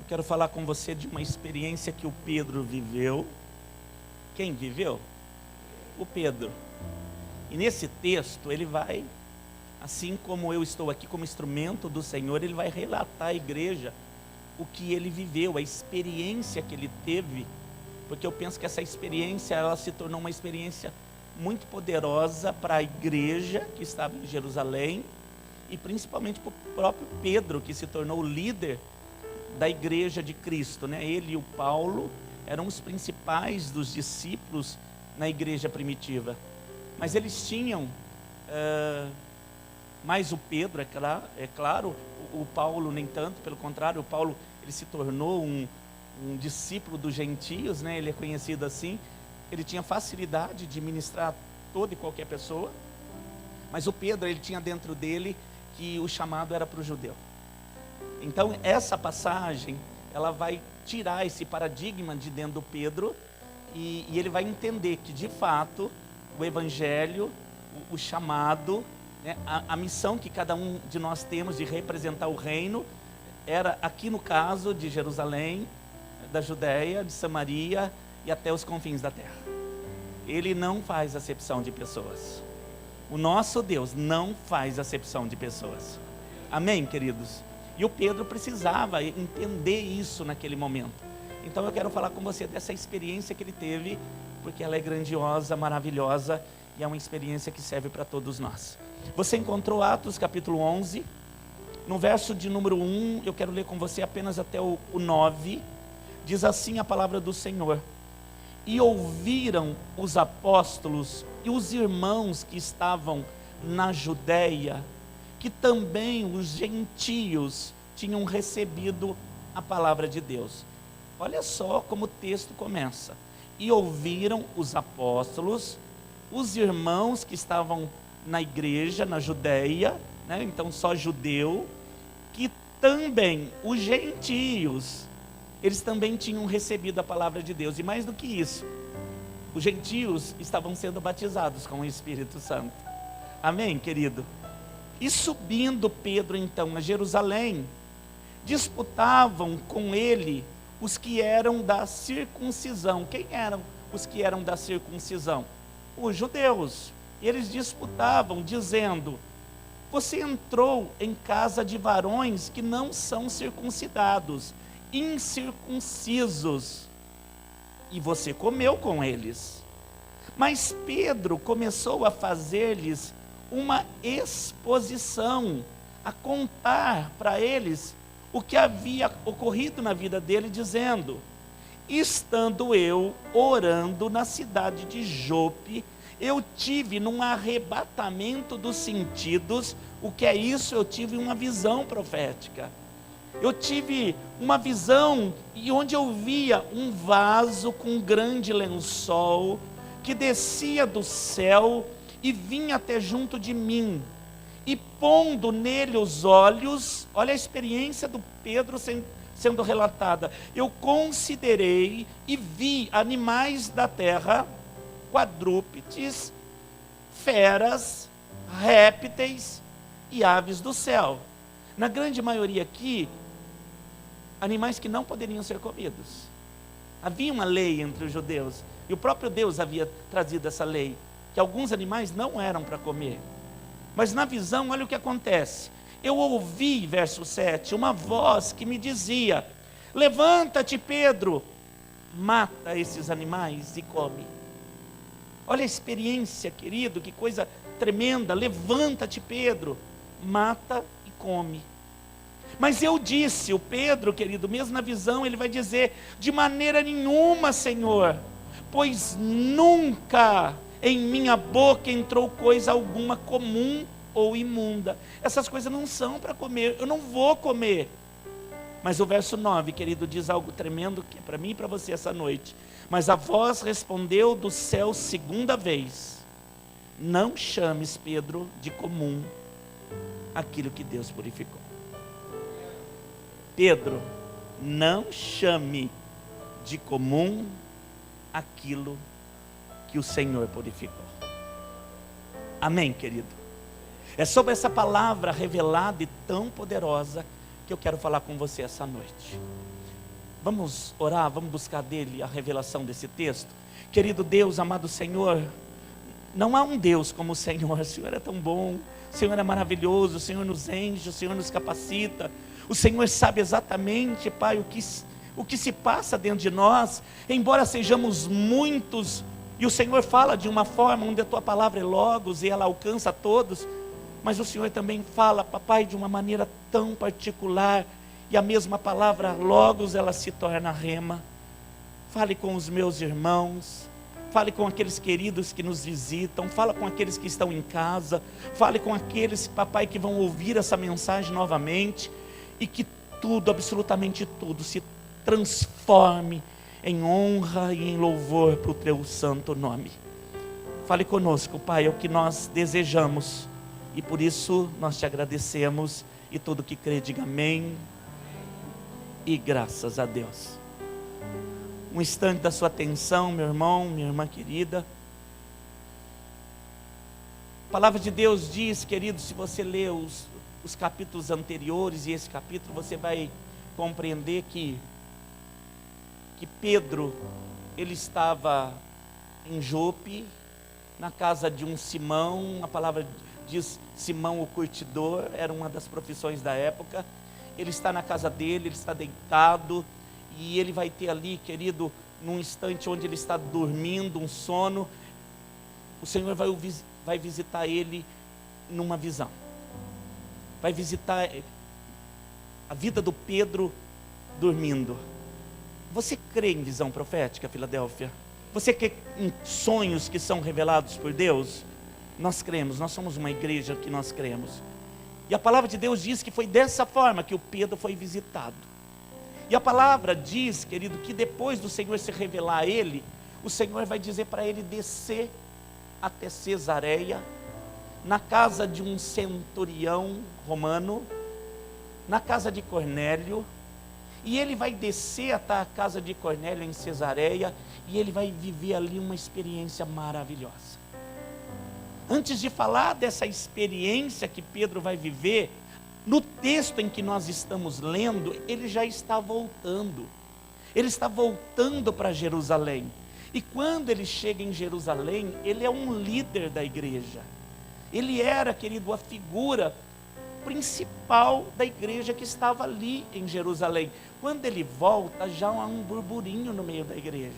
Quero falar com você de uma experiência que o Pedro viveu. Quem viveu? O Pedro. E nesse texto ele vai, assim como eu estou aqui como instrumento do Senhor, ele vai relatar à igreja o que ele viveu, a experiência que ele teve, porque eu penso que essa experiência, ela se tornou uma experiência muito poderosa para a igreja que estava em Jerusalém, e principalmente para o próprio Pedro, que se tornou o líder da igreja de Cristo, né? Ele e o Paulo eram os principais dos discípulos na igreja primitiva, mas eles tinham, mais o Pedro, é claro, o Paulo nem tanto, pelo contrário, o Paulo ele se tornou um discípulo dos gentios, né? Ele é conhecido assim, ele tinha facilidade de ministrar a toda e qualquer pessoa, mas o Pedro, ele tinha dentro dele que o chamado era para o judeu. Então essa passagem, ela vai tirar esse paradigma de dentro do Pedro, e ele vai entender que de fato o evangelho, o chamado, né, a missão que cada um de nós temos de representar o reino, era aqui no caso de Jerusalém, da Judéia, de Samaria e até os confins da terra. Ele não faz acepção de pessoas. O nosso Deus não faz acepção de pessoas. Amém, queridos? E o Pedro precisava entender isso naquele momento. Então eu quero falar com você dessa experiência que ele teve, porque ela é grandiosa, maravilhosa, e é uma experiência que serve para todos nós. Você encontrou Atos capítulo 11, no verso de número 1, eu quero ler com você apenas até o 9, diz assim a palavra do Senhor: e ouviram os apóstolos e os irmãos que estavam na Judéia, que também os gentios tinham recebido a palavra de Deus. Olha só como o texto começa. E ouviram os apóstolos, os irmãos que estavam na igreja, na Judéia, né? Então só judeu, que também os gentios, eles também tinham recebido a palavra de Deus. E mais do que isso, os gentios estavam sendo batizados com o Espírito Santo. Amém, querido? E subindo Pedro então a Jerusalém, disputavam com ele os que eram da circuncisão. Quem eram os que eram da circuncisão? Os judeus. E eles disputavam, dizendo: você entrou em casa de varões que não são circuncidados, incircuncisos, e você comeu com eles. Mas Pedro começou a fazer-lhes uma exposição, a contar para eles o que havia ocorrido na vida dele, dizendo: estando eu orando na cidade de Jope, eu tive num arrebatamento dos sentidos. O que é isso? Eu tive uma visão profética. Eu tive uma visão e onde eu via um vaso com um grande lençol que descia do céu e vinha até junto de mim, e pondo nele os olhos, olha a experiência do Pedro sendo relatada, eu considerei e vi animais da terra, quadrúpedes, feras, répteis e aves do céu. Na grande maioria aqui, animais que não poderiam ser comidos. Havia uma lei entre os judeus, e o próprio Deus havia trazido essa lei, que alguns animais não eram para comer. Mas na visão, olha o que acontece. Eu ouvi, verso 7, uma voz que me dizia: levanta-te, Pedro, mata esses animais e come. Olha a experiência, querido, que coisa tremenda. Levanta-te, Pedro, mata e come. Mas eu disse, o Pedro, querido, mesmo na visão, ele vai dizer: de maneira nenhuma, Senhor, pois nunca em minha boca entrou coisa alguma comum ou imunda. Essas coisas não são para comer, eu não vou comer. Mas o verso 9, querido, diz algo tremendo que é para mim e para você essa noite. Mas a voz respondeu do céu segunda vez: não chames, Pedro, de comum aquilo que Deus purificou. Pedro, não chame de comum aquilo que o Senhor purificou. Amém, querido? É sobre essa palavra revelada e tão poderosa que eu quero falar com você essa noite. Vamos orar, vamos buscar dele a revelação desse texto. Querido Deus, amado Senhor, não há um Deus como o Senhor. O Senhor é tão bom, o Senhor é maravilhoso, o Senhor nos enche, o Senhor nos capacita. O Senhor sabe exatamente, Pai, o que se passa dentro de nós, embora sejamos muitos, e o Senhor fala de uma forma onde a Tua palavra é logos e ela alcança a todos, mas o Senhor também fala, papai, de uma maneira tão particular, e a mesma palavra logos, ela se torna rema. Fale com os meus irmãos, fale com aqueles queridos que nos visitam, fala com aqueles que estão em casa, fale com aqueles, papai, que vão ouvir essa mensagem novamente, e que tudo, absolutamente tudo, se transforme em honra e em louvor para o Teu santo nome. Fale conosco, Pai, é o que nós desejamos, e por isso nós Te agradecemos, e todo que crê diga amém, e graças a Deus. Um instante da sua atenção, meu irmão, minha irmã querida. A palavra de Deus diz, querido, se você ler os capítulos anteriores e esse capítulo, você vai compreender que Pedro, ele estava em Jope, na casa de um Simão. A palavra diz Simão o curtidor, era uma das profissões da época. Ele está na casa dele, ele está deitado, e ele vai ter ali, querido, num instante onde ele está dormindo, um sono, o Senhor vai visitar ele numa visão. Vai visitar a vida do Pedro dormindo. Você crê em visão profética, Filadélfia? Você crê em sonhos que são revelados por Deus? Nós cremos, nós somos uma igreja que nós cremos. E a palavra de Deus diz que foi dessa forma que o Pedro foi visitado. E a palavra diz, querido, que depois do Senhor se revelar a ele, o Senhor vai dizer para ele descer até Cesareia, na casa de um centurião romano, na casa de Cornélio, e ele vai descer até a casa de Cornélio em Cesareia, e ele vai viver ali uma experiência maravilhosa. Antes de falar dessa experiência que Pedro vai viver, no texto em que nós estamos lendo, ele já está voltando. Ele está voltando para Jerusalém. E quando ele chega em Jerusalém, ele é um líder da igreja. Ele era, querido, a figura principal da igreja que estava ali em Jerusalém. Quando ele volta, já há um burburinho no meio da igreja.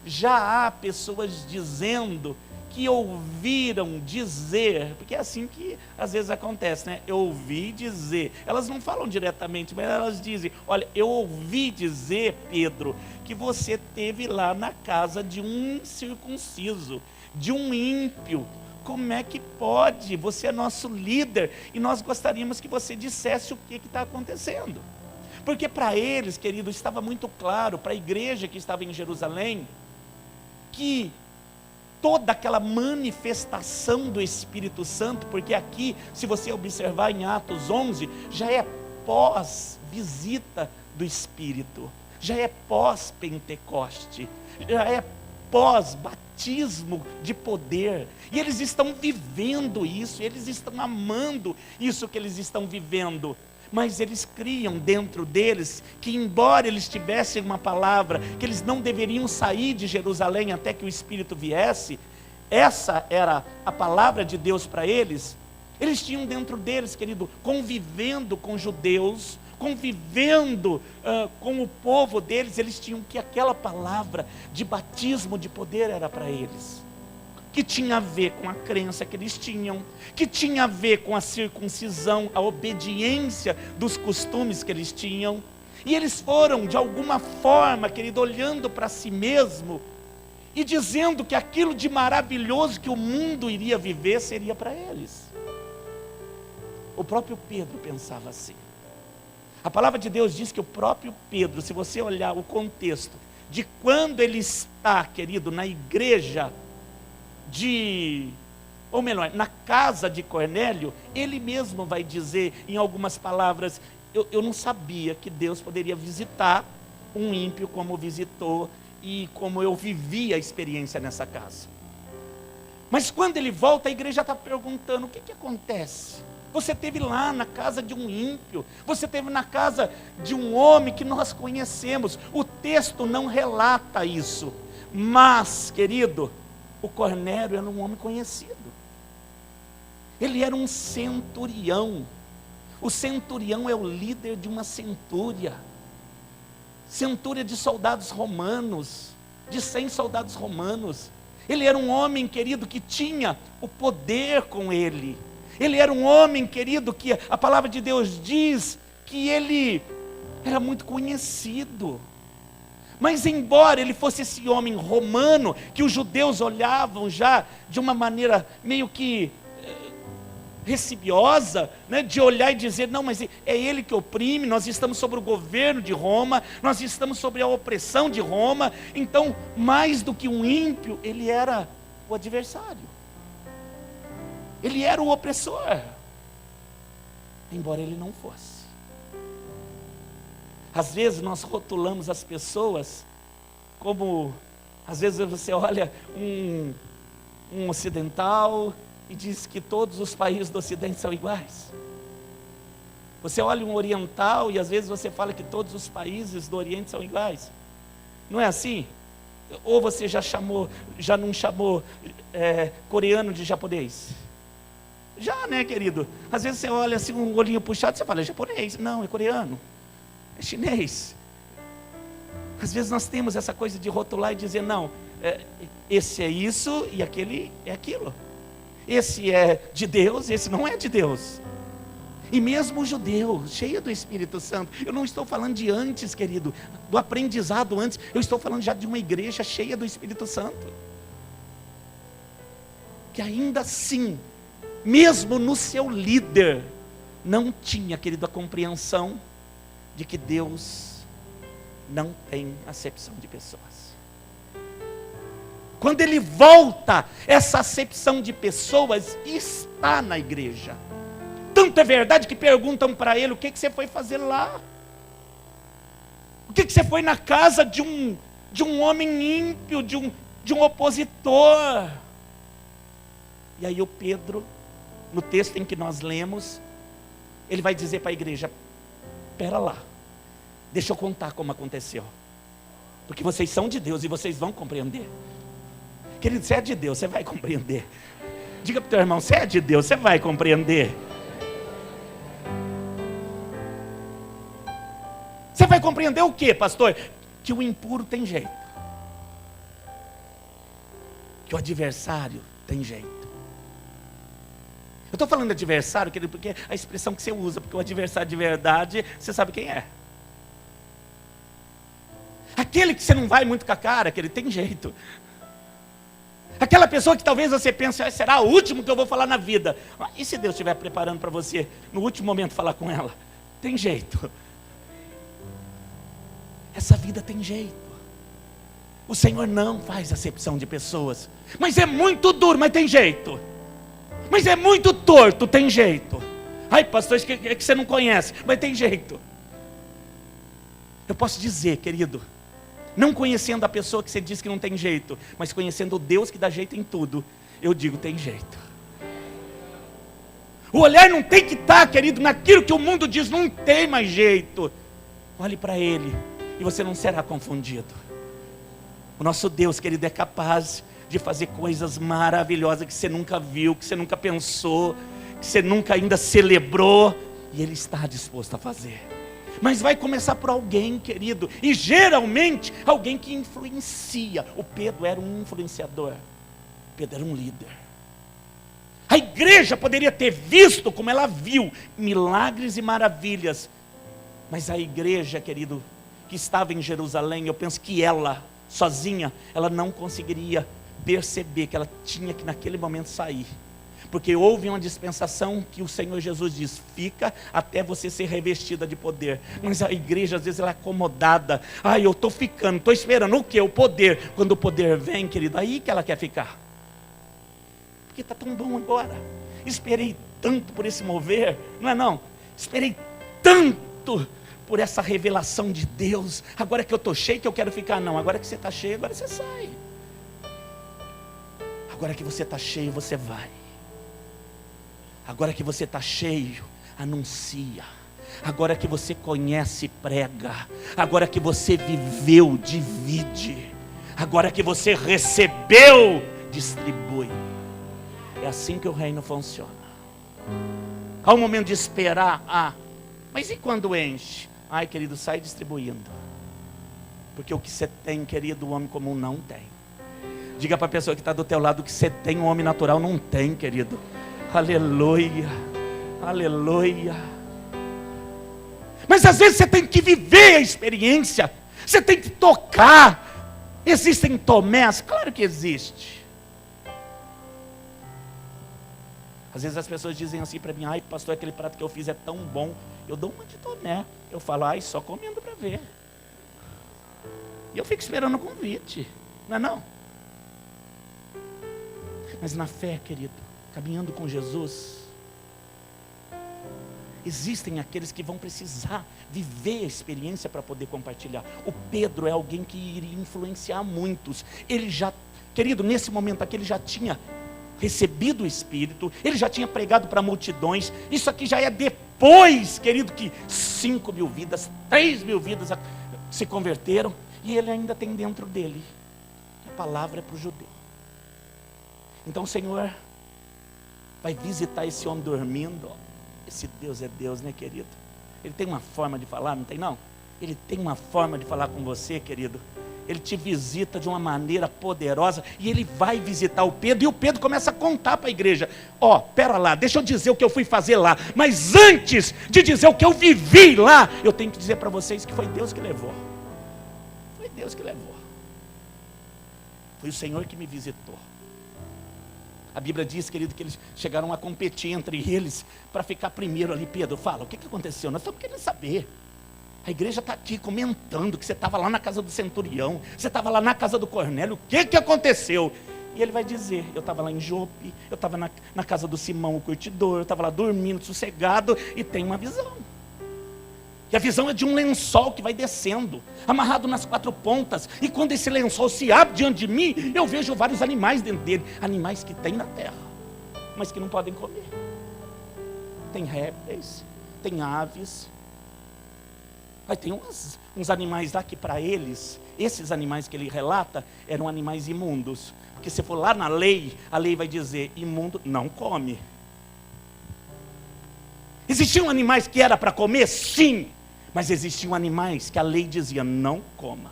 Já há pessoas dizendo que ouviram dizer, porque é assim que às vezes acontece, né? Eu ouvi dizer, elas não falam diretamente, mas elas dizem, olha, eu ouvi dizer, Pedro, que você esteve lá na casa de um incircunciso, de um ímpio. Como é que pode? Você é nosso líder, e nós gostaríamos que você dissesse o que está acontecendo. Porque para eles, querido, estava muito claro, para a igreja que estava em Jerusalém, que toda aquela manifestação do Espírito Santo, porque aqui, se você observar em Atos 11, já é pós-visita do Espírito, já é pós-Pentecoste, já é pós-batismo de poder, e eles estão vivendo isso, eles estão amando isso que eles estão vivendo. Mas eles criam dentro deles que, embora eles tivessem uma palavra, que eles não deveriam sair de Jerusalém até que o Espírito viesse, essa era a palavra de Deus para eles. Eles tinham dentro deles, querido, convivendo com judeus, convivendo com o povo deles, eles tinham que aquela palavra de batismo de poder era para eles, que tinha a ver com a crença que eles tinham, que tinha a ver com a circuncisão, a obediência dos costumes que eles tinham. E eles foram, de alguma forma, querido, olhando para si mesmo e dizendo que aquilo de maravilhoso que o mundo iria viver seria para eles. O próprio Pedro pensava assim. A palavra de Deus diz que o próprio Pedro, se você olhar o contexto de quando ele está, querido, na igreja ou melhor, na casa de Cornélio, ele mesmo vai dizer em algumas palavras, eu não sabia que Deus poderia visitar um ímpio como visitou e como eu vivi a experiência nessa casa. Mas quando ele volta, a igreja está perguntando, o que acontece? Você esteve lá na casa de um ímpio, você esteve na casa de um homem que nós conhecemos. O texto não relata isso, mas, querido, o Cornélio era um homem conhecido. Ele era um centurião. O centurião é o líder de uma centúria. Centúria de soldados romanos, de 100 soldados romanos. Ele era um homem, querido, que tinha o poder com ele. Ele era um homem, querido, que a palavra de Deus diz que ele era muito conhecido. Mas embora ele fosse esse homem romano, que os judeus olhavam já de uma maneira meio que recibiosa, né, de olhar e dizer, não, mas é ele que oprime, nós estamos sobre o governo de Roma, nós estamos sobre a opressão de Roma. Então, mais do que um ímpio, ele era o adversário. Ele era o opressor, embora ele não fosse. Às vezes nós rotulamos as pessoas como, às vezes você olha um ocidental e diz que todos os países do Ocidente são iguais. Você olha um oriental e às vezes você fala que todos os países do Oriente são iguais. Não é assim? Ou você já não chamou coreano de japonês? Já, né, querido? Às vezes você olha assim, um olhinho puxado, e você fala, é japonês. Não, é coreano, é chinês. Às vezes nós temos essa coisa de rotular e dizer, não, esse é isso e aquele é aquilo. Esse é de Deus, esse não é de Deus. E mesmo o judeu, cheio do Espírito Santo, eu não estou falando de antes, querido, do aprendizado antes, eu estou falando já de uma igreja cheia do Espírito Santo, que ainda assim, mesmo no seu líder, não tinha, querido, a compreensão de que Deus não tem acepção de pessoas. Quando ele volta, essa acepção de pessoas está na igreja. Tanto é verdade que perguntam para ele, o que você foi fazer lá? O que você foi na casa de um homem ímpio, de um opositor? E aí o Pedro, no texto em que nós lemos, ele vai dizer para a igreja, espera lá, deixa eu contar como aconteceu, porque vocês são de Deus e vocês vão compreender. Querido, você é de Deus, você vai compreender. Diga para o teu irmão, você é de Deus, você vai compreender. Você vai compreender o que, pastor? Que o impuro tem jeito, que o adversário tem jeito. Eu estou falando de adversário, querido, porque a expressão que você usa, porque o adversário de verdade, você sabe quem é. Aquele que você não vai muito com a cara, que ele tem jeito. Aquela pessoa que talvez você pense, será o último que eu vou falar na vida. E se Deus estiver preparando para você, no último momento, falar com ela? Tem jeito. Essa vida tem jeito. O Senhor não faz acepção de pessoas. Mas é muito duro, mas tem jeito. Mas é muito torto, tem jeito. Ai, pastor, é que você não conhece, mas tem jeito. Eu posso dizer, querido, não conhecendo a pessoa que você diz que não tem jeito, mas conhecendo o Deus que dá jeito em tudo, eu digo, tem jeito. O olhar não tem que estar, querido, naquilo que o mundo diz, não tem mais jeito. Olhe para Ele e você não será confundido. O nosso Deus, querido, é capaz de fazer coisas maravilhosas que você nunca viu, que você nunca pensou, que você nunca ainda celebrou, e Ele está disposto a fazer. Mas vai começar por alguém, querido, e geralmente alguém que influencia. O Pedro era um influenciador, Pedro era um líder. A igreja poderia ter visto como ela viu milagres e maravilhas, mas a igreja, querido, que estava em Jerusalém, eu penso que ela, sozinha, ela não conseguiria perceber que ela tinha que naquele momento sair, porque houve uma dispensação que o Senhor Jesus diz, fica até você ser revestida de poder. Mas a igreja às vezes ela é acomodada, eu estou ficando, estou esperando o quê? O poder. Quando o poder vem, querido, aí que ela quer ficar, porque está tão bom agora, esperei tanto por esse mover, não é não? Esperei tanto por essa revelação de Deus, agora que eu estou cheio que eu quero ficar. Não, agora que você está cheio, agora você sai. Agora que você está cheio, você vai. Agora que você está cheio, anuncia. Agora que você conhece, prega. Agora que você viveu, divide. Agora que você recebeu, distribui. É assim que o reino funciona. Há um momento de esperar. Mas e quando enche? Ai, querido, sai distribuindo. Porque o que você tem, querido, o homem comum não tem. Diga para a pessoa que está do teu lado: o que você tem, o homem natural não tem, querido. Aleluia, aleluia. Mas às vezes você tem que viver a experiência. Você tem que tocar. Existem Tomés? Claro que existe. Às vezes as pessoas dizem assim para mim: ai, pastor, aquele prato que eu fiz é tão bom. Eu dou uma de Tomé. Eu falo: ai, só comendo para ver. E eu fico esperando o convite. Não é não? Mas na fé, querido, caminhando com Jesus, existem aqueles que vão precisar viver a experiência para poder compartilhar. O Pedro é alguém que iria influenciar muitos. Ele já, querido, nesse momento aqui ele já tinha recebido o Espírito, ele já tinha pregado para multidões. Isso aqui já é depois, querido, que 5.000 vidas, 3.000 vidas se converteram. E ele ainda tem dentro dele: a palavra é para o judeu. Então o Senhor vai visitar esse homem dormindo. Esse Deus é Deus, né, querido? Ele tem uma forma de falar, não tem não? Ele tem uma forma de falar com você, querido. Ele te visita de uma maneira poderosa. E ele vai visitar o Pedro. E o Pedro começa a contar para a igreja: ó, pera lá, deixa eu dizer o que eu fui fazer lá. Mas antes de dizer o que eu vivi lá, eu tenho que dizer para vocês que foi Deus que levou. Foi Deus que levou. Foi o Senhor que me visitou. A Bíblia diz, querido, que eles chegaram a competir entre eles para ficar primeiro ali. Pedro, fala, o que aconteceu? Nós estamos querendo saber. A igreja está aqui comentando que você estava lá na casa do centurião, você estava lá na casa do Cornélio, o que aconteceu? E ele vai dizer: eu estava lá em Jope, eu estava na casa do Simão, o curtidor, eu estava lá dormindo, sossegado, e tem uma visão. E a visão é de um lençol que vai descendo, amarrado nas 4 pontas. E quando esse lençol se abre diante de mim, eu vejo vários animais dentro dele. Animais que tem na terra, mas que não podem comer. Tem répteis, tem aves. Aí tem uns animais lá que para eles, esses animais que ele relata, eram animais imundos. Porque se for lá na lei, a lei vai dizer: imundo não come. Existiam animais que era para comer? Sim. Mas existiam animais que a lei dizia: não coma.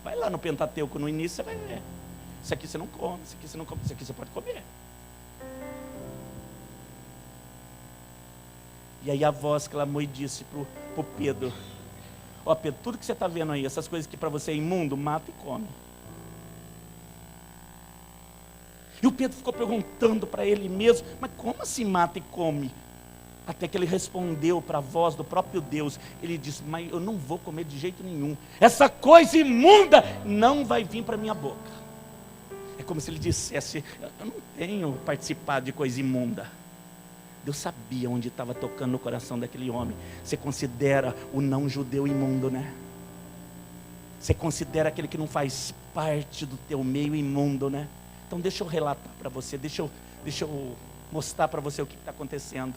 Vai lá no Pentateuco no início, você vai ver. Isso aqui você não come, isso aqui você não come, isso aqui você pode comer. E aí a voz clamou e disse para o Pedro: ó Pedro, tudo que você está vendo aí, essas coisas que para você é imundo, mata e come. E o Pedro ficou perguntando para ele mesmo: mas como assim mata e come? Até que ele respondeu para a voz do próprio Deus. Ele disse: mas eu não vou comer de jeito nenhum. Essa coisa imunda não vai vir para minha boca. É como se ele dissesse: eu não tenho participado de coisa imunda. Deus sabia onde estava tocando no coração daquele homem. Você considera o não judeu imundo, né? Você considera aquele que não faz parte do teu meio imundo, né? Então deixa eu relatar para você, deixa eu mostrar para você o que está acontecendo.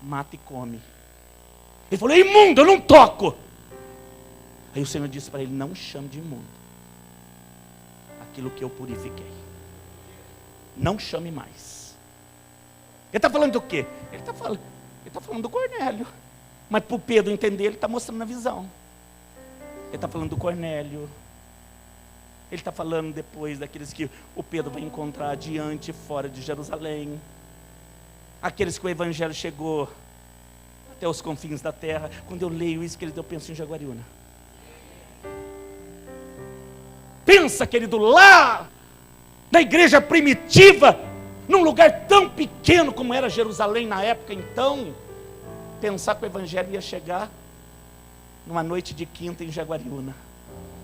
Mata e come. Ele falou: é imundo, eu não toco. Aí o Senhor disse para ele: não chame de imundo aquilo que eu purifiquei. Não chame mais. Ele está falando do quê? Ele está falando do Cornélio. Mas para o Pedro entender, ele está mostrando a visão. Ele está falando do Cornélio. Ele está falando depois daqueles que o Pedro vai encontrar adiante, fora de Jerusalém. Aqueles que o Evangelho chegou até os confins da terra. Quando eu leio isso, querido, eu penso em Jaguariúna. Pensa, querido, lá na igreja primitiva, num lugar tão pequeno como era Jerusalém na época. Então, pensar que o Evangelho ia chegar numa noite de quinta em Jaguariúna.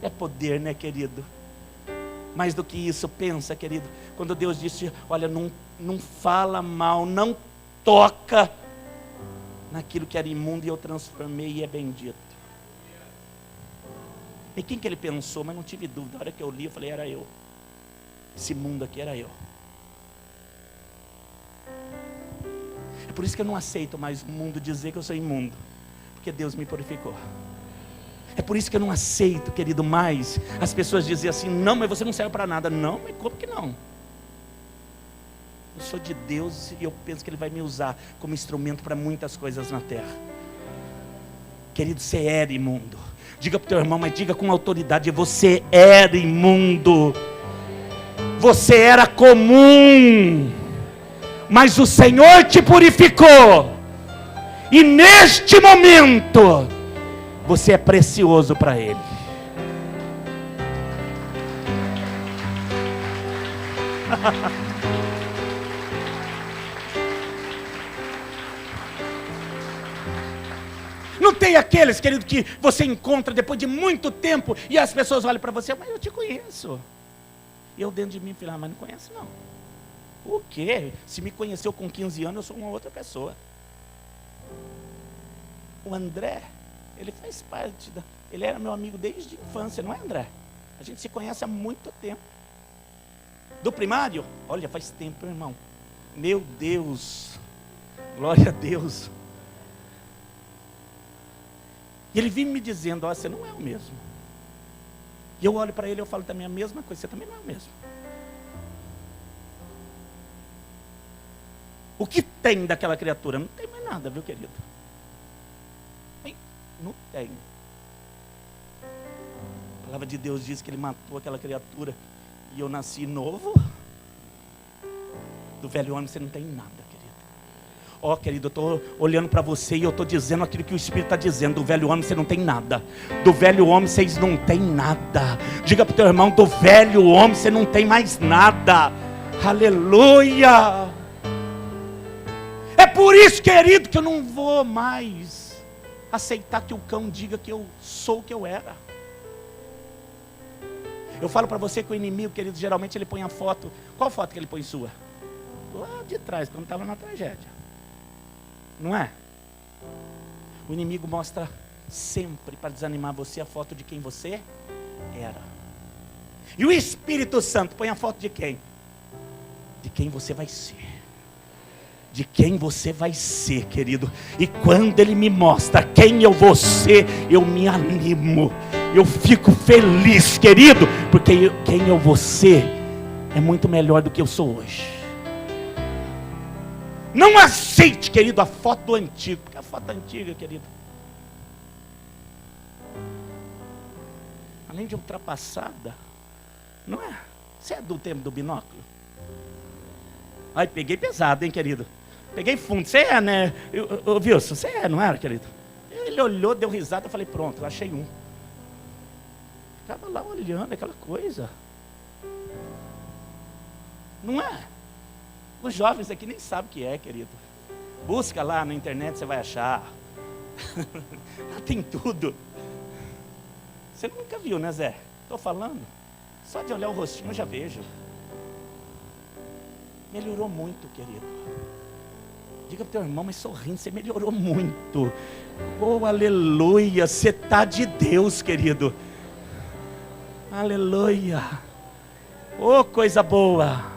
É poder, né, querido? Mais do que isso, pensa, querido, quando Deus disse: olha, não fala mal, não toca naquilo que era imundo e eu transformei e é bendito. E quem que ele pensou? Mas não tive dúvida. Na hora que eu li, eu falei: era eu. Esse mundo aqui era eu. É por isso que eu não aceito mais o mundo dizer que eu sou imundo, porque Deus me purificou. É por isso que eu não aceito, querido, mais as pessoas dizem assim: não, mas você não serve para nada. Não, mas como que não? Eu sou de Deus e eu penso que Ele vai me usar como instrumento para muitas coisas na terra. Querido, você era imundo. Diga para o teu irmão, mas diga com autoridade: você era imundo. Você era comum, mas o Senhor te purificou. E neste momento, você é precioso para Ele. Não tem aqueles, querido, que você encontra depois de muito tempo e as pessoas olham para você: mas eu te conheço. E eu dentro de mim falo: mas não conheço não. O quê? Se me conheceu com 15 anos, eu sou uma outra pessoa. O André, ele faz parte ele era meu amigo desde a infância, não é, André? A gente se conhece há muito tempo. Do primário, olha, faz tempo, irmão. Meu Deus, glória a Deus. E ele vive me dizendo: ó, você não é o mesmo. E eu olho para ele e eu falo também a mesma coisa: você também não é o mesmo. O que tem daquela criatura? Não tem mais nada, viu, querido? Não tem. A palavra de Deus diz que Ele matou aquela criatura e eu nasci novo. Do velho homem você não tem nada, querido. Ó, querido, eu estou olhando para você e eu estou dizendo aquilo que o Espírito está dizendo: do velho homem você não tem nada. Do velho homem vocês não tem nada. Diga para o teu irmão: do velho homem você não tem mais nada. Aleluia. É por isso, querido, que eu não vou mais aceitar que o cão diga que eu sou o que eu era. Eu falo para você que o inimigo, querido, geralmente ele põe a foto. Qual foto que ele põe sua? Lá de trás, quando estava na tragédia. Não é? O inimigo mostra sempre, para desanimar você, a foto de quem você era. E o Espírito Santo põe a foto de quem? De quem você vai ser. De quem você vai ser, querido. E quando Ele me mostra quem eu vou ser, eu me animo, eu fico feliz, querido, porque quem eu vou ser é muito melhor do que eu sou hoje. Não aceite, querido, a foto do antigo, porque a foto antiga, querido, além de ultrapassada, não é? Você é do tempo do binóculo? Ai, peguei pesado, hein, querido? Peguei fundo. Você é, né? Wilson, você é, não era, querido? Ele olhou, deu risada, eu falei: pronto, eu achei um. Ficava lá olhando aquela coisa. Não é? Os jovens aqui nem sabem o que é, querido. Busca lá na internet, você vai achar. Lá tem tudo. Você nunca viu, né, Zé? Estou falando. Só de olhar o rostinho eu já vejo. Melhorou muito, querido. Diga para o teu irmão, mas sorrindo, você melhorou muito. Oh, aleluia, você está de Deus, querido. Aleluia. Oh, coisa boa.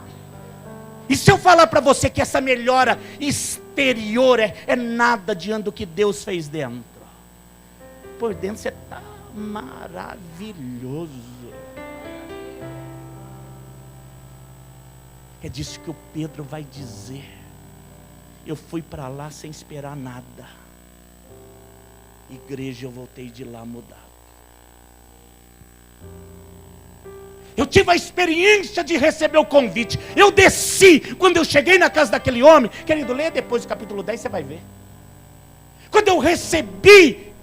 E se eu falar para você que essa melhora exterior é nada diante do que Deus fez dentro? Por dentro você está maravilhoso. É disso que o Pedro vai dizer. Eu fui para lá sem esperar nada. Igreja, eu voltei de lá mudado. Eu tive a experiência de receber o convite. Eu desci. Quando eu cheguei na casa daquele homem, querido, leia depois o capítulo 10, você vai ver. Quando eu recebi,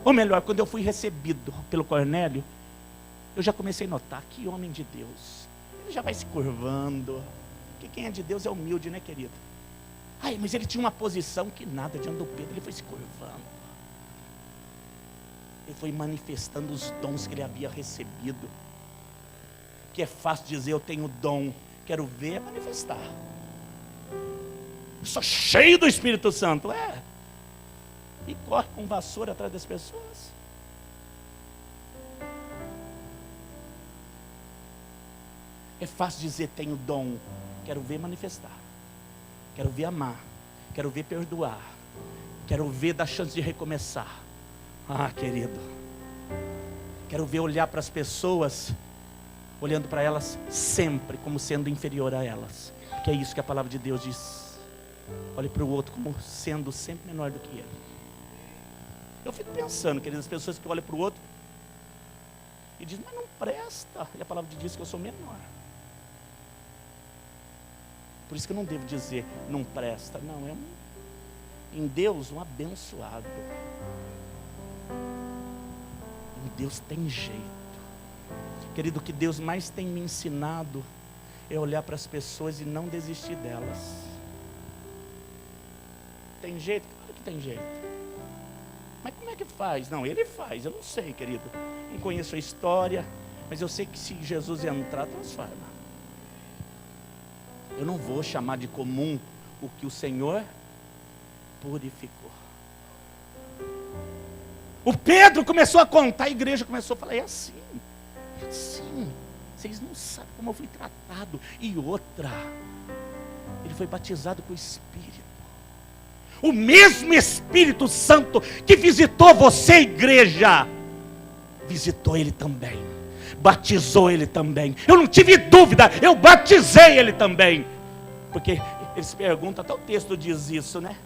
ou melhor, quando eu fui recebido pelo Cornélio, eu já comecei a notar: que homem de Deus. Ele já vai se curvando. Porque quem é de Deus é humilde, né, querido? Ai, mas ele tinha uma posição que nada diante do Pedro. Ele foi se curvando. Ele foi manifestando os dons que ele havia recebido. Que é fácil dizer: eu tenho dom. Quero ver é manifestar. Eu sou cheio do Espírito Santo. É. E corre com vassoura atrás das pessoas. É fácil dizer: tenho dom. Quero ver manifestar. Quero ver amar. Quero ver perdoar. Quero ver dar chance de recomeçar. Ah, querido. Quero ver olhar para as pessoas, olhando para elas sempre como sendo inferior a elas. Porque é isso que a palavra de Deus diz. Olhe para o outro como sendo sempre menor do que ele. Eu fico pensando, queridas, as pessoas que olham para o outro e dizem, mas não presta. E a palavra de Deus diz que eu sou menor. Por isso que eu não devo dizer, não presta. Não, é em Deus um abençoado. Em Deus tem jeito. Querido, o que Deus mais tem me ensinado é olhar para as pessoas e não desistir delas. Tem jeito? Claro que tem jeito. Mas como é que faz? Não, Ele faz, eu não sei, querido. Não conheço a história, mas eu sei que se Jesus entrar, transforma. Eu não vou chamar de comum o que o Senhor purificou. O Pedro começou a contar, a igreja começou a falar, é assim, vocês não sabem como eu fui tratado. E outra, ele foi batizado com o Espírito. O mesmo Espírito Santo que visitou você, igreja, visitou ele também, batizou ele também. Eu não tive dúvida, eu batizei ele também. Porque eles perguntam, até o texto diz isso, né?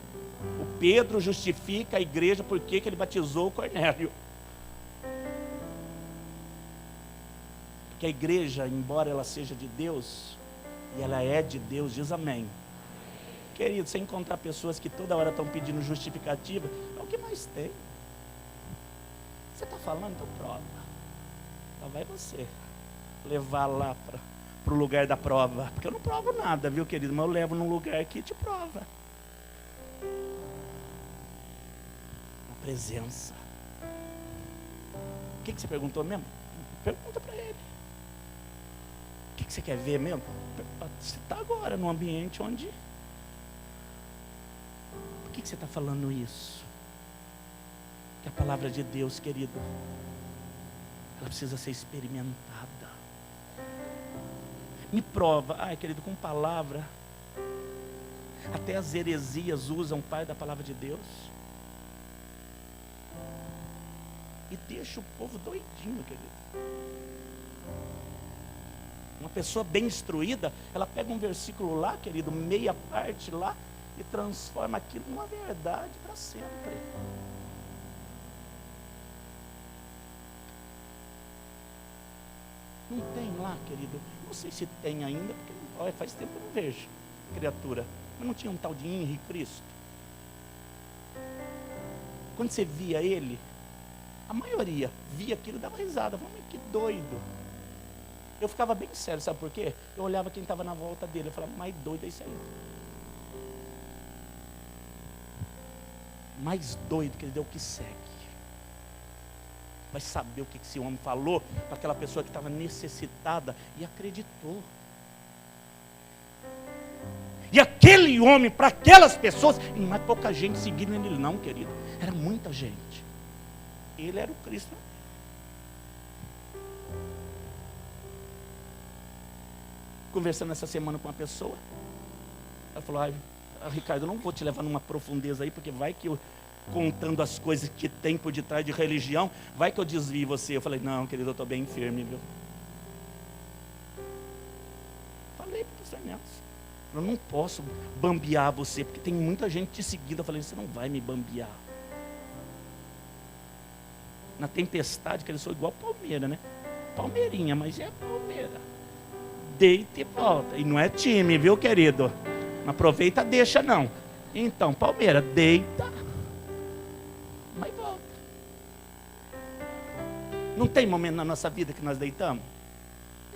O Pedro justifica a igreja porque ele batizou o Cornélio. Porque a igreja, embora ela seja de Deus, e ela é de Deus, diz amém. Querido, você encontrar pessoas que toda hora estão pedindo justificativa, é o que mais tem. Você está falando, então prova. Então vai você levar lá para o lugar da prova. Porque eu não provo nada, viu, querido? Mas eu levo num lugar que te prova. Na presença. O que você perguntou mesmo? Pergunta para ele. O que você quer ver mesmo? Você está agora num ambiente onde... Por que você está falando isso? Que a palavra de Deus, querido, ela precisa ser experimentada. Me prova, ai querido, com palavra. Até as heresias usam parte da palavra de Deus. E deixa o povo doidinho, querido. Uma pessoa bem instruída, ela pega um versículo lá, querido, meia parte lá, e transforma aquilo numa verdade para sempre. Não tem lá, querido? Não sei se tem ainda, porque faz tempo que eu não vejo criatura. Mas não tinha um tal de Henri Cristo? Quando você via ele, a maioria via aquilo e dava risada. Falava, mas que doido. Eu ficava bem sério, sabe por quê? Eu olhava quem estava na volta dele, eu falava, mais doido é isso aí. Mais doido que ele deu o que segue. Vai saber o que esse homem falou para aquela pessoa que estava necessitada e acreditou. E aquele homem, para aquelas pessoas, e não é pouca gente seguindo ele não, querido. Era muita gente. Ele era o Cristo. Conversando essa semana com uma pessoa, ela falou, Ricardo, eu não vou te levar numa profundeza aí, porque vai que eu, contando as coisas que tem por detrás de religião, vai que eu desvie você. Eu falei, não, querido, eu estou bem firme, viu? Falei para o pastor Nelson, eu não posso bambear você, porque tem muita gente te seguindo. Eu falei, você não vai me bambear. Na tempestade, que eles são igual Palmeira, né? Palmeirinha, mas é Palmeira. Deita e volta. E não é time, viu, querido? Não aproveita, deixa não. Então, Palmeira, deita, mas volta. Não tem momento na nossa vida que nós deitamos?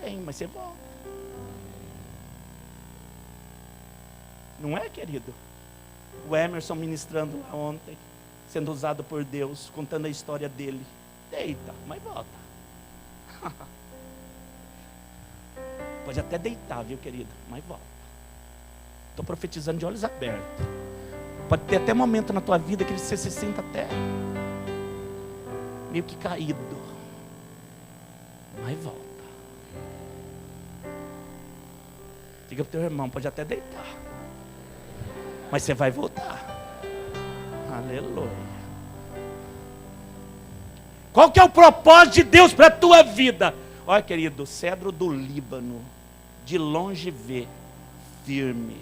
Tem, mas você volta. Não é, querido? O Emerson ministrando lá ontem, sendo usado por Deus, contando a história dele. Deita, mas volta. Pode até deitar, viu, querido? Mas volta. Estou profetizando de olhos abertos. Pode ter até momento na tua vida que você se senta até meio que caído. Mas volta. Diga para o teu irmão, pode até deitar. Mas você vai voltar. Aleluia. Qual que é o propósito de Deus para a tua vida? Olha, querido, cedro do Líbano, de longe vê, firme,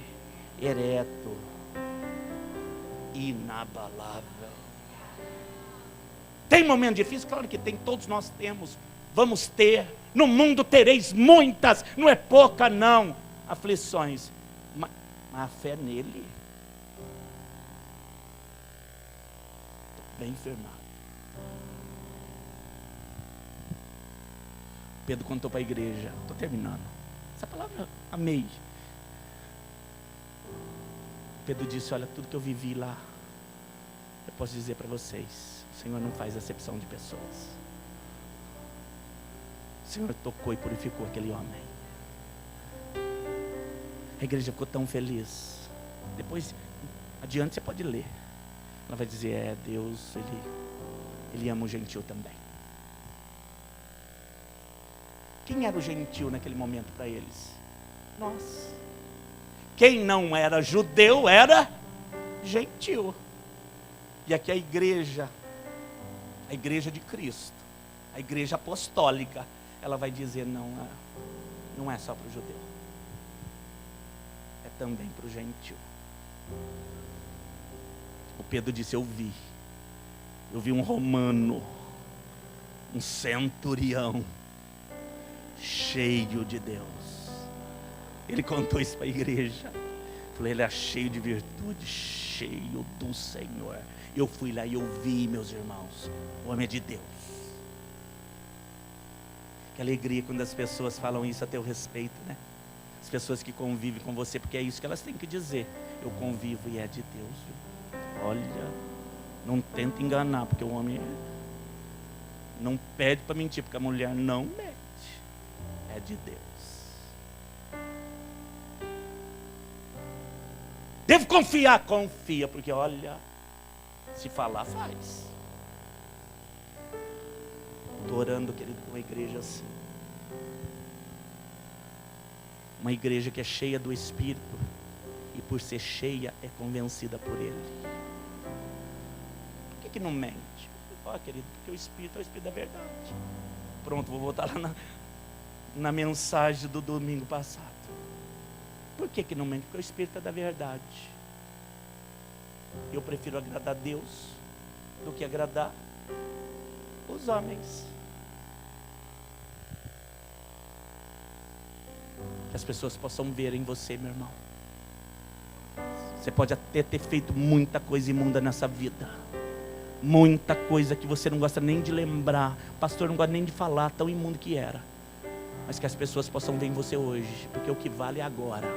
ereto, inabalável. Tem momento difícil? Claro que tem, todos nós temos, vamos ter. No mundo tereis muitas, não é pouca não, aflições. Mas a fé nele, bem firmado. Pedro contou para a igreja, estou terminando, essa palavra amei. Pedro disse, olha, tudo que eu vivi lá, eu posso dizer para vocês, o Senhor não faz acepção de pessoas. O Senhor tocou e purificou aquele homem. A igreja ficou tão feliz. Depois, adiante você pode ler. Ela vai dizer, Deus, Ele ama o gentil também. Quem era o gentil naquele momento para eles? Nós. Quem não era judeu era gentil. E aqui a igreja de Cristo, a igreja apostólica, ela vai dizer, não é só para o judeu, é também para o gentil. O Pedro disse, eu vi um romano, um centurião, cheio de Deus. Ele contou isso para a igreja. Falei, ele é cheio de virtude, cheio do Senhor. Eu fui lá e eu vi, meus irmãos, o homem é de Deus. Que alegria quando as pessoas falam isso a teu respeito, né? As pessoas que convivem com você, porque é isso que elas têm que dizer. Eu convivo e é de Deus, viu? Olha, não tenta enganar, porque o homem não pede para mentir, porque a mulher não mente. É de Deus. Devo confiar? Confia, porque olha, se falar, faz. Estou orando, querido, com uma igreja assim. Uma igreja que é cheia do Espírito, e por ser cheia, é convencida por Ele. Por que não mente? Querido, porque o Espírito é o Espírito da verdade. Pronto, vou voltar lá na mensagem do domingo passado. Por que não mente? Porque o Espírito é da verdade. Eu prefiro agradar a Deus do que agradar os homens. Que as pessoas possam ver em você, meu irmão. Você pode até ter feito muita coisa imunda nessa vida, muita coisa que você não gosta nem de lembrar, o pastor não gosta nem de falar, tão imundo que era. Mas que as pessoas possam ver em você hoje, porque o que vale é agora.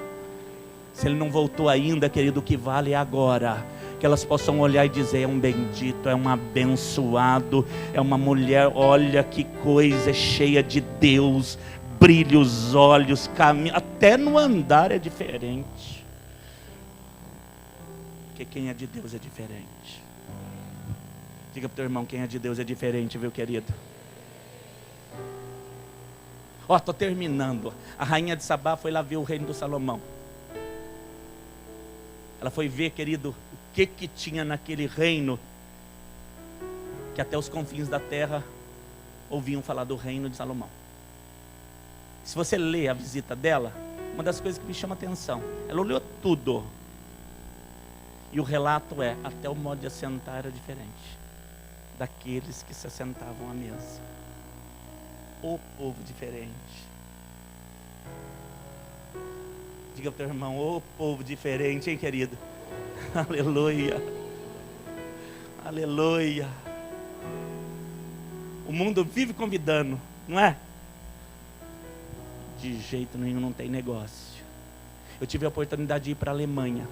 Se ele não voltou ainda, querido, o que vale é agora. Que elas possam olhar e dizer, é um bendito, é um abençoado, é uma mulher, olha que coisa, é cheia de Deus, brilha os olhos, caminha, até no andar é diferente. Porque quem é de Deus é diferente. Diga para o teu irmão, quem é de Deus é diferente, viu, querido? Estou terminando. A rainha de Sabá foi lá ver o reino do Salomão. Ela foi ver, querido, o que tinha naquele reino, que até os confins da terra ouviam falar do reino de Salomão. Se você lê a visita dela, uma das coisas que me chama a atenção, ela olhou tudo. E o relato é, até o modo de assentar era diferente daqueles que se assentavam à mesa. O povo diferente. Diga para o teu irmão, o povo diferente, hein, querido? Aleluia. Aleluia. O mundo vive convidando, não é? De jeito nenhum, não tem negócio. Eu tive a oportunidade de ir para a Alemanha.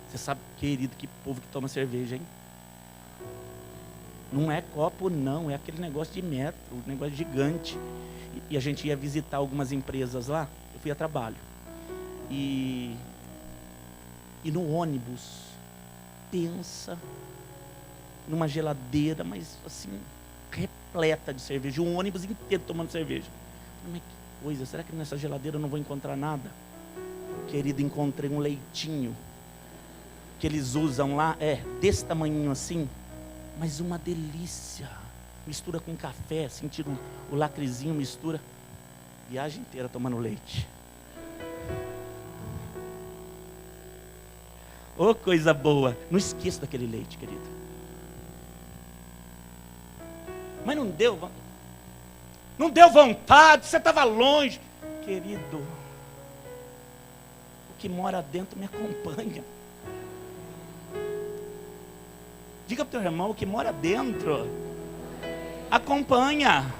Você sabe, querido, que povo que toma cerveja, hein? Não é copo não, é aquele negócio de metro, um negócio gigante. E a gente ia visitar algumas empresas lá, eu fui a trabalho. E no ônibus, pensa numa geladeira, mas assim, repleta de cerveja, um ônibus inteiro tomando cerveja. Mas que coisa, será que nessa geladeira eu não vou encontrar nada? Querido, encontrei um leitinho que eles usam lá é desse tamanhinho assim, mas uma delícia. Mistura com café, sentir o lacrezinho, mistura. Viagem inteira tomando leite. Oh, coisa boa. Não esqueça daquele leite, querido. Mas não deu vontade, você estava longe. Querido, o que mora dentro me acompanha. Diga para o teu irmão, o que mora dentro acompanha.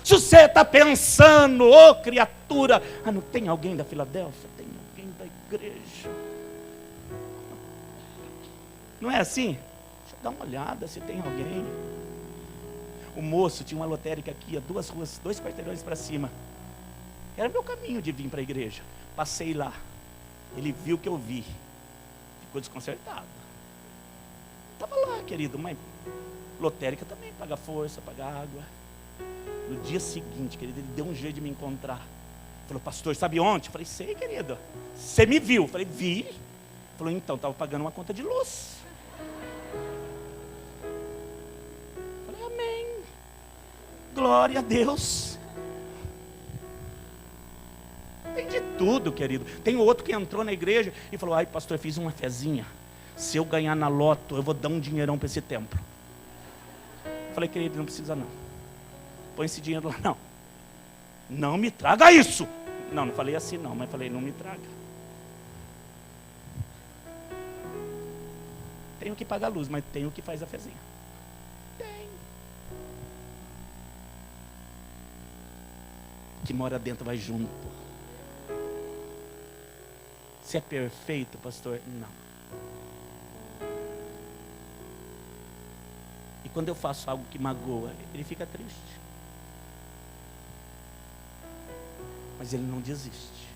Se você está pensando, ô criatura, não tem alguém da Filadélfia? Tem alguém da igreja? Não é assim? Deixa eu dar uma olhada se tem alguém. O moço tinha uma lotérica aqui, a 2 ruas, 2 quarteirões para cima. Era meu caminho de vir para a igreja. Passei lá. Ele viu que eu vi. Ficou desconcertado. Estava lá, querido, mas lotérica também paga força, paga água. No dia seguinte, querido, ele deu um jeito de me encontrar. Falou, pastor, sabe onde? Eu falei, sei, querido. Você me viu? Eu falei, vi. Ele falou, então, estava pagando uma conta de luz. Eu falei, amém. Glória a Deus. Tem de tudo, querido. Tem outro que entrou na igreja e falou, ai, pastor, eu fiz uma fezinha. Se eu ganhar na loto, eu vou dar um dinheirão para esse templo. Eu falei, querido, não precisa não. Põe esse dinheiro lá, não. Não me traga isso. Não falei assim não, mas falei, não me traga. Tenho que pagar a luz, mas tenho que faz a fezinha. Tem. O que mora dentro vai junto. Se é perfeito, pastor, não. E quando eu faço algo que magoa, ele fica triste. Mas ele não desiste.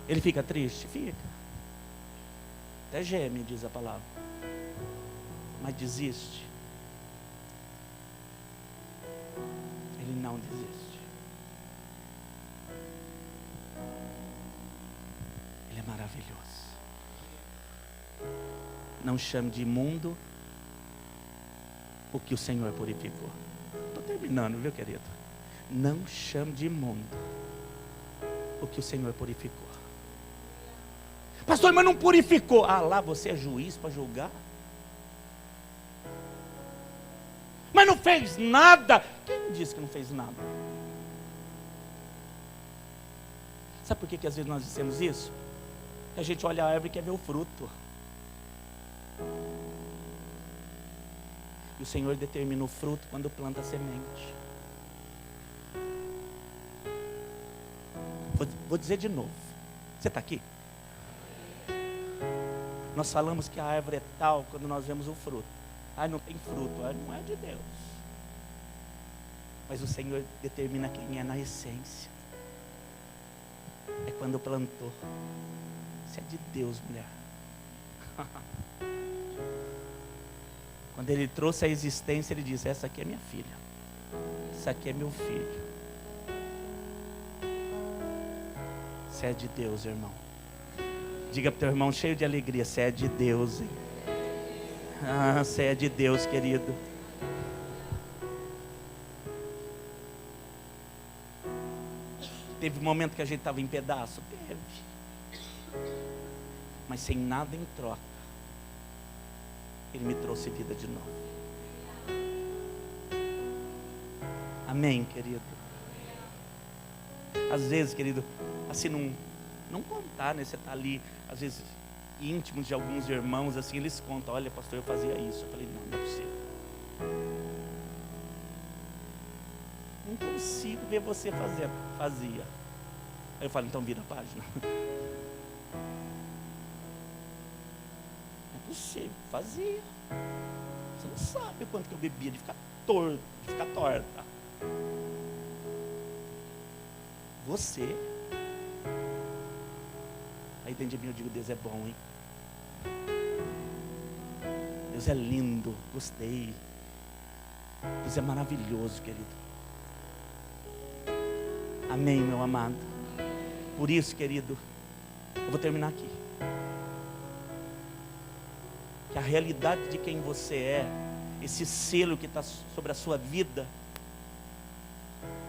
Ele fica triste? Fica. Até geme, diz a palavra. Mas desiste? Ele não desiste. Ele é maravilhoso. Não chame de imundo o que o Senhor purificou. Estou terminando, viu, querido? Não chame de imundo o que o Senhor purificou. Pastor, mas não purificou. Lá você é juiz para julgar? Mas não fez nada. Quem disse que não fez nada? Sabe por que às vezes nós dizemos isso? A gente olha a árvore e quer ver o fruto. E o Senhor determina o fruto quando planta a semente. Vou dizer de novo. Você está aqui? Nós falamos que a árvore é tal quando nós vemos o fruto. Não tem fruto, não é de Deus. Mas o Senhor determina quem é na essência. É quando plantou. Isso é de Deus, mulher. Quando Ele trouxe a existência, Ele diz, essa aqui é minha filha. Essa aqui é meu filho. Você é de Deus, irmão. Diga para o teu irmão cheio de alegria, você é de Deus, hein? Você é de Deus, querido. Teve um momento que a gente estava em pedaço? Teve. Mas sem nada em troca. Ele me trouxe vida de novo. Amém, querido? Às vezes, querido, assim, não contar, né? Você está ali, às vezes, íntimo de alguns irmãos, assim, eles contam, olha, pastor, eu fazia isso. Eu falei, não é possível. Não consigo ver você fazendo. Fazia. Aí eu falo, então vira a página. Não é possível, fazia. Você não sabe o quanto que eu bebia de ficar torto, de ficar torta. Você. Aí dentro de mim eu digo, Deus é bom, hein? Deus é lindo, gostei. Deus é maravilhoso, querido. Amém, meu amado. Por isso, querido, eu vou terminar aqui. Que a realidade de quem você é, esse selo que está sobre a sua vida,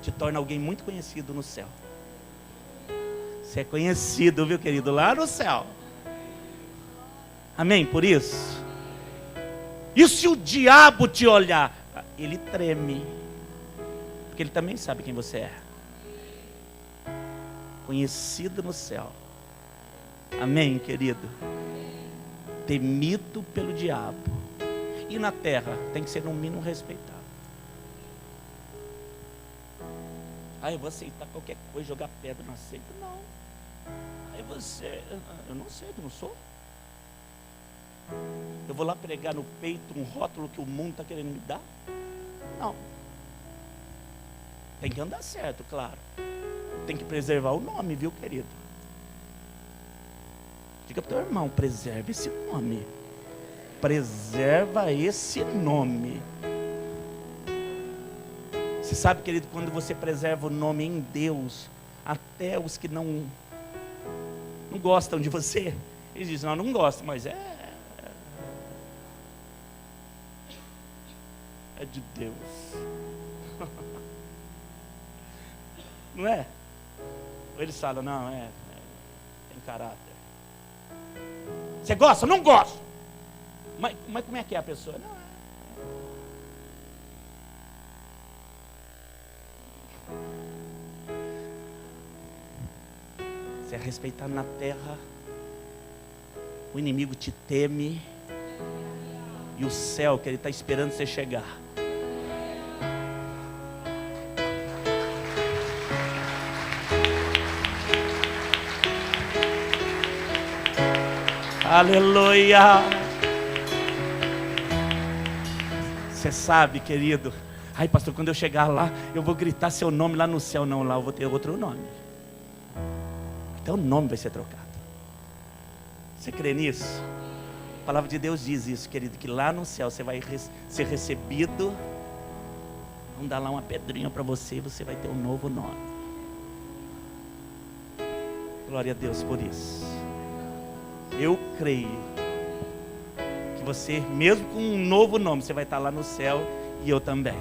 te torna alguém muito conhecido no céu. Você é conhecido, viu, querido, lá no céu. Amém? Por isso. E se o diabo te olhar, ele treme, porque ele também sabe quem você é. Conhecido no céu. Amém, querido? Temido pelo diabo. E na terra tem que ser no mínimo respeitado. Eu vou aceitar qualquer coisa, jogar pedra, não aceito. Não. Aí você, eu não aceito, não sou. Eu vou lá pregar no peito um rótulo que o mundo está querendo me dar? Não. Tem que andar certo, claro. Tem que preservar o nome, viu, querido? Diga para o teu irmão, preserva esse nome. Preserva esse nome. Você sabe, querido, quando você preserva o nome em Deus, até os que não gostam de você, eles dizem, não gosto, mas é de Deus. Não é? Ou eles falam, não, tem caráter. Você gosta? Não gosto. Mas como é que é a pessoa? Não, você é respeitado na terra, o inimigo te teme, e o céu que ele está esperando você chegar. Aleluia. Você sabe, querido, ai pastor, quando eu chegar lá, eu vou gritar seu nome lá no céu. Não, lá eu vou ter outro nome. Até o nome vai ser trocado. Você crê nisso? A palavra de Deus diz isso, querido, que lá no céu você vai ser recebido. Vamos dar lá uma pedrinha para você e você vai ter um novo nome. Glória a Deus por isso. Eu creio que você, mesmo com um novo nome, você vai estar lá no céu, e eu também.